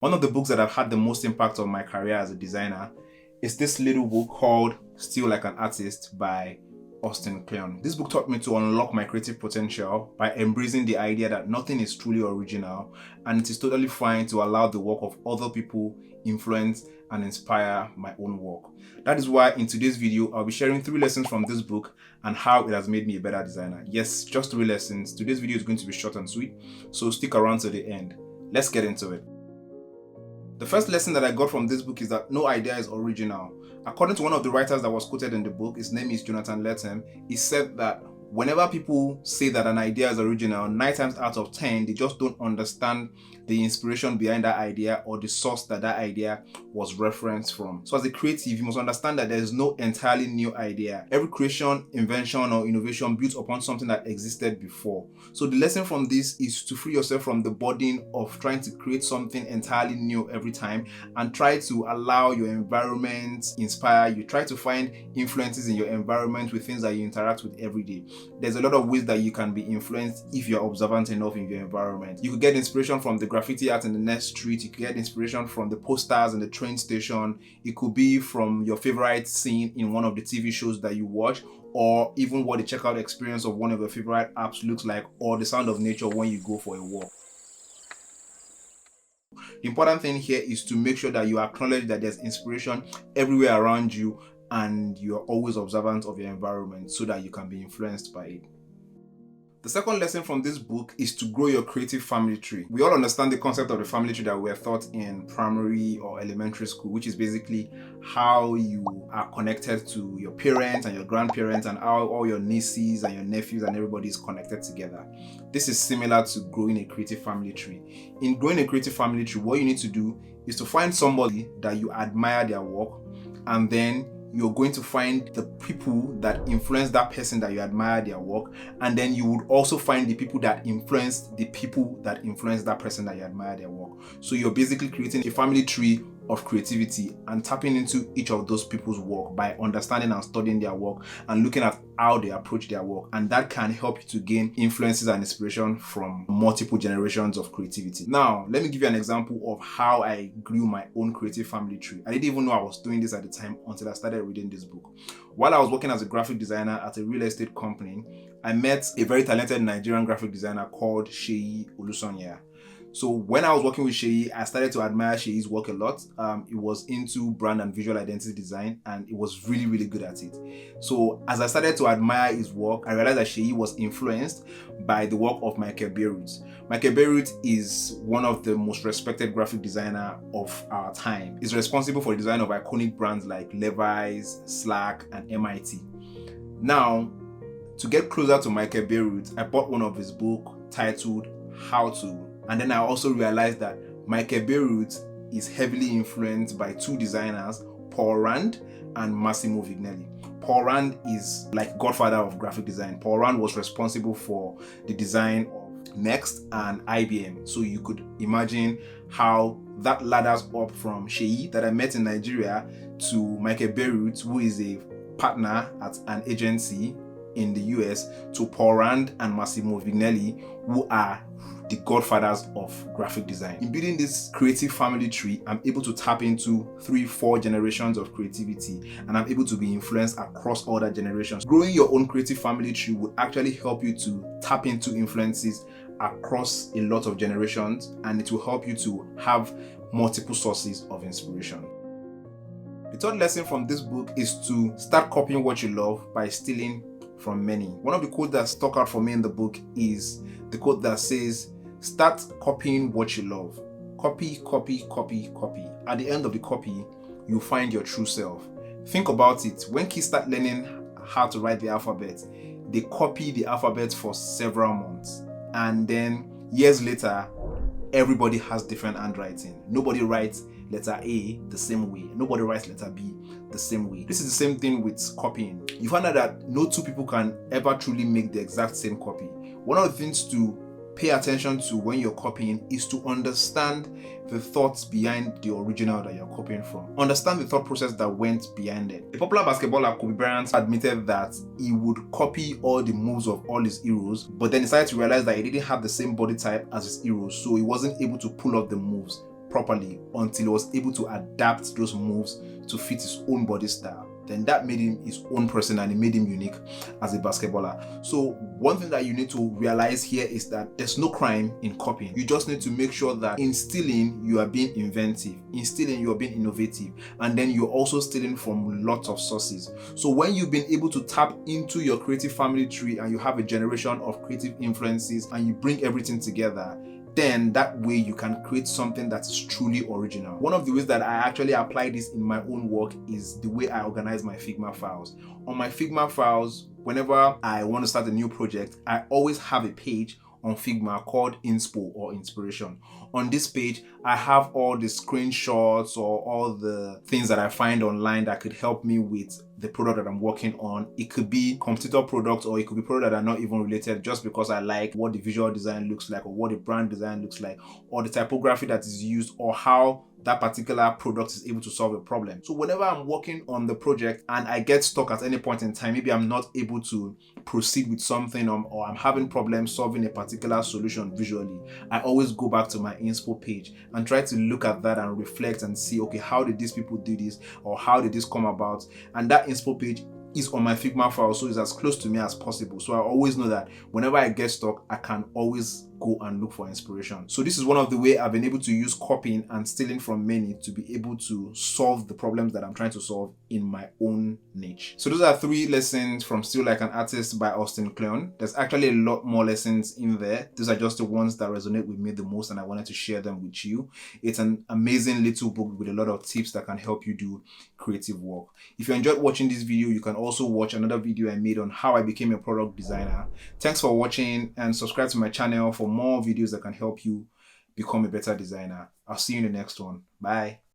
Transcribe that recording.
One of the books that have had the most impact on my career as a designer is this little book called Still Like an Artist by Austin Kleon. This book taught me to unlock my creative potential by embracing the idea that nothing is truly original and it is totally fine to allow the work of other people influence and inspire my own work. That is why in today's video, I'll be sharing 3 lessons from this book and how it has made me a better designer. Yes, just 3 lessons. Today's video is going to be short and sweet, so stick around to the end. Let's get into it. The first lesson that I got from this book is that no idea is original. According to one of the writers that was quoted in the book, his name is Jonathan Lethem, he said that whenever people say that an idea is original, 9 times out of 10, they just don't understand the inspiration behind that idea or the source that idea was referenced from. So as a creative, you must understand that there is no entirely new idea. Every creation, invention, or innovation builds upon something that existed before. So the lesson from this is to free yourself from the burden of trying to create something entirely new every time and try to allow your environment inspire you. Try to find influences in your environment with things that you interact with every day. There's a lot of ways that you can be influenced if you're observant enough in your environment. You could get inspiration from the graffiti art in the next street. You could get inspiration from the posters in the train station. It could be from your favorite scene in one of the TV shows that you watch, or even what the checkout experience of one of your favorite apps looks like, or the sound of nature when you go for a walk. The important thing here is to make sure that you acknowledge that there's inspiration everywhere around you and you're always observant of your environment so that you can be influenced by it. The second lesson from this book is to grow your creative family tree. We all understand the concept of the family tree that we were taught in primary or elementary school, which is basically how you are connected to your parents and your grandparents and how all your nieces and your nephews and everybody is connected together. This is similar to growing a creative family tree. In growing a creative family tree, what you need to do is to find somebody that you admire their work, and then you're going to find the people that influence that person that you admire their work, and then you would also find the people that influence the people that influence that person that you admire their work. So you're basically creating a family tree of creativity and tapping into each of those people's work by understanding and studying their work and looking at how they approach their work, and that can help you to gain influences and inspiration from multiple generations of creativity. Now let me give you an example of how I grew my own creative family tree. I didn't even know I was doing this at the time until I started reading this book. While I was working as a graphic designer at a real estate company, I met a very talented Nigerian graphic designer called Seyi Olusonya. So when I was working with Seyi, I started to admire Seyi's work a lot. It was into brand and visual identity design, and it was really, really good at it. So as I started to admire his work, I realized that Seyi was influenced by the work of Michael Beirut. Michael Beirut is one of the most respected graphic designer of our time. He's responsible for the design of iconic brands like Levi's, Slack, and MIT. Now, to get closer to Michael Beirut, I bought one of his books titled How To. And then I also realized that Michael Beirut is heavily influenced by 2 designers, Paul Rand and Massimo Vignelli. Paul Rand is like godfather of graphic design. Paul Rand was responsible for the design of Next and IBM. So you could imagine how that ladders up from Seyi that I met in Nigeria to Michael Beirut, who is a partner at an agency in the US, to Paul Rand and Massimo Vignelli, who are the godfathers of graphic design. In building this creative family tree, I'm able to tap into 3-4 generations of creativity, and I'm able to be influenced across all that generations. Growing your own creative family tree would actually help you to tap into influences across a lot of generations, and it will help you to have multiple sources of inspiration. The third lesson from this book is to start copying what you love by stealing from many. One of the quotes that stuck out for me in the book is the quote that says, "Start copying what you love. Copy, copy, copy, copy. At the end of the copy, you'll find your true self." Think about it. When kids start learning how to write the alphabet, they copy the alphabet for several months. And then years later, everybody has different handwriting. Nobody writes letter A the same way. Nobody writes letter B the same way. This is the same thing with copying. You find out that no 2 people can ever truly make the exact same copy. One of the things to pay attention to when you're copying is to understand the thoughts behind the original that you're copying from. Understand the thought process that went behind it. A popular basketballer, Kobe Bryant, admitted that he would copy all the moves of all his heroes, but then decided to realize that he didn't have the same body type as his heroes, so he wasn't able to pull off the moves properly until he was able to adapt those moves to fit his own body style. Then that made him his own person and it made him unique as a basketballer. So one thing that you need to realize here is that there's no crime in copying. You just need to make sure that in stealing, you are being inventive. In stealing, you are being innovative. And then you're also stealing from lots of sources. So when you've been able to tap into your creative family tree and you have a generation of creative influences and you bring everything together, then that way you can create something that is truly original. One of the ways that I actually apply this in my own work is the way I organize my Figma files. On my Figma files, whenever I want to start a new project, I always have a page on Figma called Inspo or Inspiration. On this page, I have all the screenshots or all the things that I find online that could help me with the product that I'm working on. It could be competitor products or it could be products that are not even related, just because I like what the visual design looks like or what the brand design looks like or the typography that is used or how that particular product is able to solve a problem. So whenever I'm working on the project and I get stuck at any point in time, maybe I'm not able to proceed with something or I'm having problems solving a particular solution visually, I always go back to my Inspo page and try to look at that and reflect and see, okay, how did these people do this or how did this come about? And that Inspo page is on my Figma file, so it's as close to me as possible. So I always know that whenever I get stuck, I can always go and look for inspiration. So this is one of the way I've been able to use copying and stealing from many to be able to solve the problems that I'm trying to solve in my own niche. So those are 3 lessons from Still Like an Artist by Austin Kleon. There's actually a lot more lessons in there. These are just the ones that resonate with me the most and I wanted to share them with you. It's an amazing little book with a lot of tips that can help you do creative work. If you enjoyed watching this video, you can also watch another video I made on how I became a product designer. Thanks for watching and subscribe to my channel for more videos that can help you become a better designer. I'll see you in the next one. Bye.